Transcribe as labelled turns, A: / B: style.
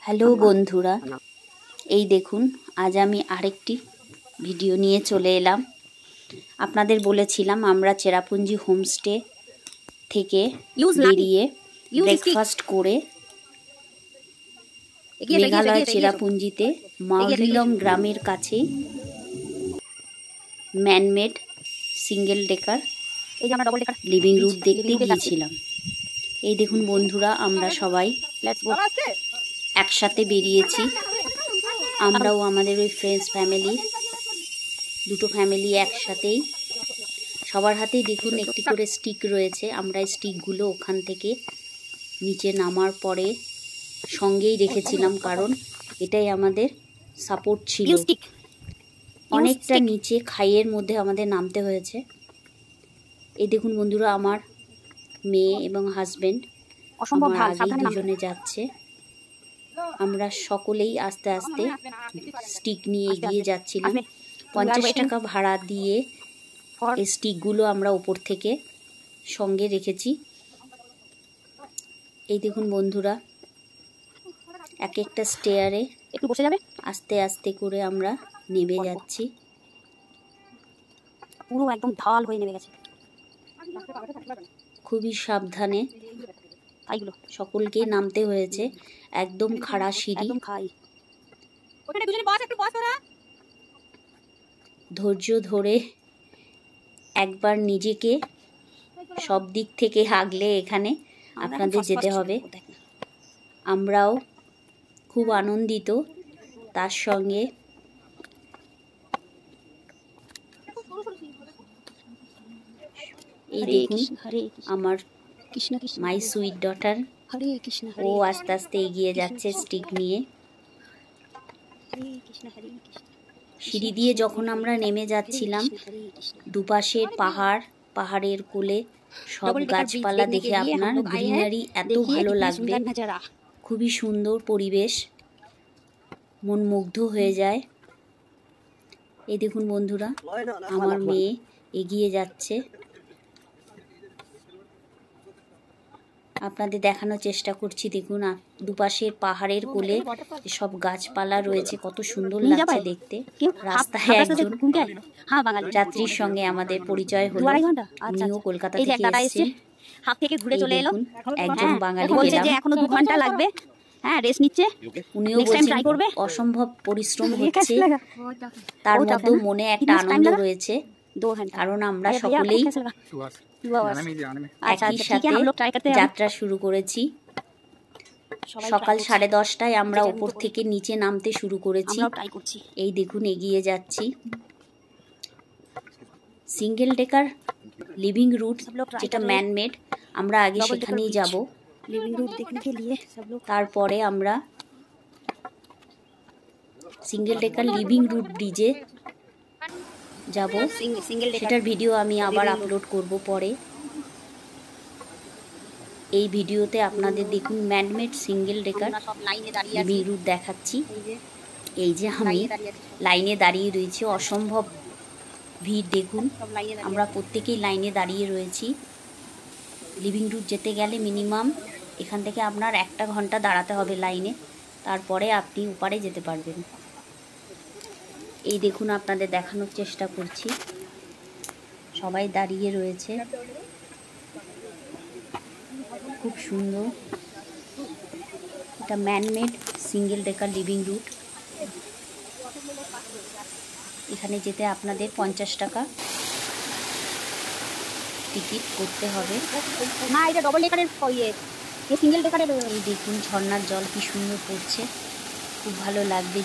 A: Hello বন্ধুরা, এই দেখুন আজ আমি আরেকটি ভিডিও নিয়ে চলে এলাম। আপনাদের বলেছিলাম আমরা চেরাপুঞ্জি হোমস্টে থেকে বেরিয়ে ব্রেকফাস্ট করে মেঘালয় চেরাপুঞ্জিতে মাউলিলং গ্রামের কাছেই manmade single decker living root দেখতে গিয়েছিলাম। এই দেখুন বন্ধুরা, আমরা সবাই একসাথে বেরিয়েছি। আমরাও আমাদের ওই ফ্রেন্ডস ফ্যামিলির দুটো ফ্যামিলি একসাথেই। সবার হাতেই দেখুন একটি করে স্টিক রয়েছে। আমরা স্টিকগুলো ওখান থেকে নিচে নামার পরে সঙ্গেই রেখেছিলাম, কারণ এটাই আমাদের সাপোর্ট ছিল। অনেকটা নিচে খাইয়ের মধ্যে আমাদের নামতে হয়েছে। এই দেখুন বন্ধুরা, আমার মেয়ে এবং হাজবেন্ড আমার আগেই দুজনে যাচ্ছে। আমরা সকলেই আস্তে আস্তে স্টিক নিয়ে এগিয়ে যাচ্ছিলাম। 50 টাকা ভাড়া দিয়ে এই স্টিকগুলো আমরা উপর থেকে সঙ্গে রেখেছি। এই দেখুন বন্ধুরা, এক একটা স্টেয়ারে একটু বসে যাবে, আস্তে আস্তে করে আমরা নেমে যাচ্ছি। পুরো একদম ঢাল হয়ে নেমে গেছে। খুবই সাবধানে সকলকেই নামতে হয়েছে। একদম খাড়া সিঁড়ি। ধৈর্য ধরে একবার নিজেকে সব দিক থেকে আগলে এখানে আপনাদের যেতে হবে। আমরাও খুব আনন্দিত। তার সঙ্গে এই দেখুন আমার মাই সুইট ডটার, ও আস্তে আস্তে এগিয়ে যাচ্ছে স্টিক নিয়ে। সিঁড়ি দিয়ে যখন আমরা নেমে যাচ্ছিলাম, দুপাশের পাহাড়ের কোলে সব গাছপালা দেখে আপনার গ্রিনারি এত ভালো লাগবে। খুবই সুন্দর পরিবেশ, মন মুগ্ধ হয়ে যায়। এই দেখুন বন্ধুরা, আমার মেয়ে এগিয়ে যাচ্ছে। আপনাদের দেখানোর চেষ্টা করছি। দেখুন দুপাশের পাহাড়ের কোলে সব গাছপালা রয়েছে, কত সুন্দর লাগছে দেখতে। রাস্তায় একজন যাত্রীর সঙ্গে আমাদের পরিচয় হলো। উনিও কলকাতা থেকে এসেছেন। হাফ থেকে ঘুরে চলে এলো। একজন বাঙালি পেলাম। এখনো 2 ঘন্টা লাগবে। হ্যাঁ, রেস্ট নিচ্ছে। উনিও ট্রাই করবে। অসম্ভব পরিশ্রম হচ্ছে, তার মধ্যেও মনে একটা আনন্দ রয়েছে, কারণ আমরা সকলেই একই সাথে যাত্রা শুরু করেছি। সকাল 10:30টায় আমরা উপর থেকে নিচে নামতে শুরু করেছি। এই দেখুন এগিয়ে যাচ্ছি। সিঙ্গেল ডেকার লিভিং রুট যেটা ম্যানমেড, আমরা আগে সেখানেই যাব। তারপরে আমরা সিঙ্গেল ডেকার লিভিং রুট ব্রিজে যাব। সেটার ভিডিও আমি আবার আপলোড করব পরে। এই ভিডিওতে আপনাদের দেখুন manmade single decker living root দেখাচ্ছি। এই যে আমি লাইনে দাঁড়িয়ে রয়েছি, অসম্ভব ভিড় দেখুন। আমরা প্রত্যেকেই লাইনে দাঁড়িয়ে রয়েছি। লিভিং রুট যেতে গেলে মিনিমাম এখান থেকে আপনার 1 ঘন্টা দাঁড়াতে হবে লাইনে, তারপরে আপনি ওপারে যেতে পারবেন। এই দেখুন, আপনাদের দেখানোর চেষ্টা করছি। সবাই দাঁড়িয়ে রয়েছে, খুব সুন্দর। এটা manmade single decker living root. এখানে যেতে আপনাদের 50 টাকা টিকিট করতে হবে। না, এটা ডবল ডেকারের সিঙ্গেল ডেকারের। এই দেখুন ঝর্ণার জল কি সুন্দর পড়ছে, খুব ভালো লাগবে।